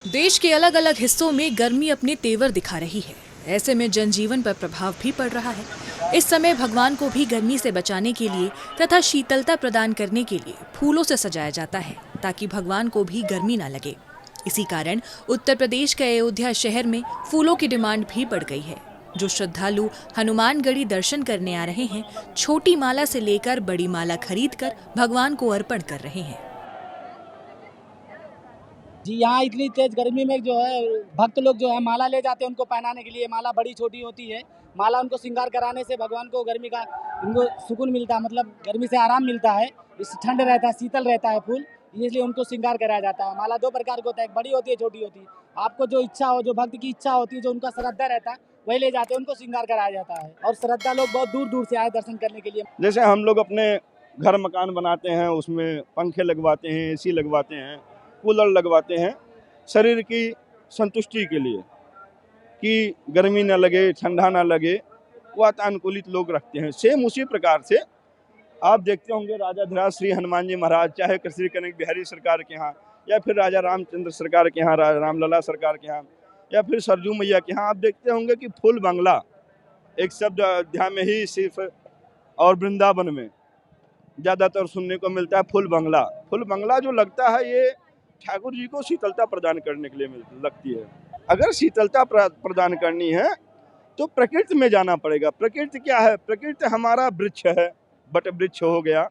देश के अलग अलग हिस्सों में गर्मी अपने तेवर दिखा रही है। ऐसे में जनजीवन पर प्रभाव भी पड़ रहा है। इस समय भगवान को भी गर्मी से बचाने के लिए तथा शीतलता प्रदान करने के लिए फूलों से सजाया जाता है ताकि भगवान को भी गर्मी न लगे। इसी कारण उत्तर प्रदेश के अयोध्या शहर में फूलों की डिमांड भी बढ़ गई है। जो श्रद्धालु हनुमानगढ़ी दर्शन करने आ रहे हैं, छोटी माला से लेकर बड़ी माला खरीदकर भगवान को अर्पण कर रहे हैं। जी, यहाँ इतनी तेज गर्मी में जो है भक्त लोग जो है माला ले जाते हैं उनको पहनाने के लिए। माला बड़ी छोटी होती है। माला उनको श्रृंगार कराने से भगवान को गर्मी का उनको सुकून मिलता है, मतलब गर्मी से आराम मिलता है। इस ठंड रहता है, शीतल रहता है फूल, इसलिए उनको श्रृंगार कराया जाता है। माला दो प्रकार का होता है, एक बड़ी होती है, छोटी होती है। आपको जो इच्छा हो, जो भक्त की इच्छा होती है, जो उनका श्रद्धा रहता है, वही ले जाते हैं, उनको श्रृंगार कराया जाता है। और श्रद्धा लोग बहुत दूर दूर से आए दर्शन करने के लिए। जैसे हम लोग अपने घर मकान बनाते हैं, उसमें पंखे लगवाते हैं, एसी लगवाते हैं, कूलर लगवाते हैं शरीर की संतुष्टि के लिए कि गर्मी ना लगे, ठंडा ना लगे, वातानुकूलित लोग रखते हैं। सेम उसी प्रकार से आप देखते होंगे राजाधिराज श्री हनुमान जी महाराज, चाहे श्री कनक बिहारी सरकार के यहाँ, या फिर राजा रामचंद्र सरकार के यहाँ, रामलला सरकार के यहाँ, या फिर सरजू मैया के यहाँ, आप देखते होंगे कि फूल बंगला एक शब्द अयोध्या में ही सिर्फ और वृंदावन में ज़्यादातर सुनने को मिलता है। फूल बंगला, फूल बंगला जो लगता है, ये ठाकुर जी को शीतलता प्रदान करने के लिए लगती है। अगर शीतलता प्रदान करनी है तो प्रकृति में जाना पड़ेगा। प्रकृति क्या है? प्रकृति हमारा वृक्ष है, बट वृक्ष हो गया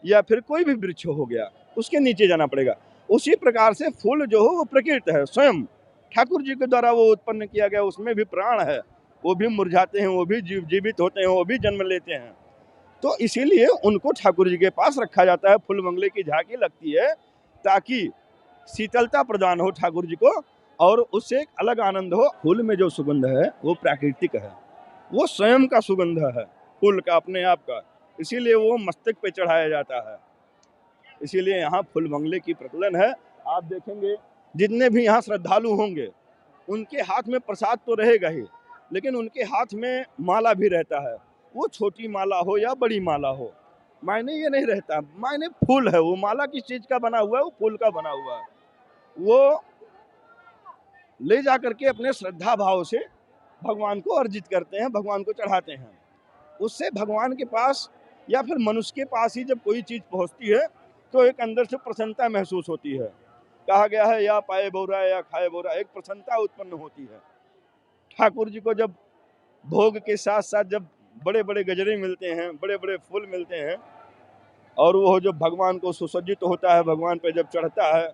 या फिर कोई भी वृक्ष हो गया, उसके नीचे जाना पड़ेगा। उसी प्रकार से फूल जो हो वो प्रकृति है, स्वयं ठाकुर जी के द्वारा वो उत्पन्न किया गया, उसमें भी प्राण है। वो भी मुरझाते हैं, वो भी जीवित होते हैं, वो भी जन्म लेते हैं। तो इसीलिए उनको ठाकुर जी के पास रखा जाता है। फूल बंगले की झांकी लगती है ताकि शीतलता प्रदान हो ठाकुर जी को, और उससे एक अलग आनंद हो। फूल में जो सुगंध है वो प्राकृतिक है, वो स्वयं का सुगंध है फूल का, अपने आप का। इसीलिए वो मस्तक पे चढ़ाया जाता है। इसीलिए यहाँ फूल बंगले की प्रचलन है। आप देखेंगे जितने भी यहाँ श्रद्धालु होंगे उनके हाथ में प्रसाद तो रहेगा ही, लेकिन उनके हाथ में माला भी रहता है। वो छोटी माला हो या बड़ी माला हो, मायने ये नहीं रहता, मायने फूल है। वो माला किस चीज का बना हुआ है? वो फूल का बना हुआ है। वो ले जा करके अपने श्रद्धा भाव से भगवान को अर्जित करते हैं, भगवान को चढ़ाते हैं। उससे भगवान के पास या फिर मनुष्य के पास ही जब कोई चीज पहुंचती है तो एक अंदर से प्रसन्नता महसूस होती है। कहा गया है, या पाए बोरा या खाए बोरा, एक प्रसन्नता उत्पन्न होती है। ठाकुर जी को जब भोग के साथ साथ जब बड़े बड़े गजरे मिलते हैं, बड़े बड़े फूल मिलते हैं, और वो जब भगवान को सुसज्जित होता है, भगवान पे जब चढ़ता है,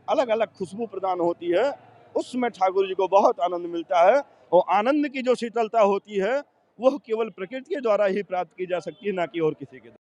अलग अलग खुशबू प्रदान होती है, उसमें ठाकुर जी को बहुत आनंद मिलता है। और आनंद की जो शीतलता होती है वो केवल प्रकृति के द्वारा ही प्राप्त की जा सकती है, ना कि और किसी के द्वारा।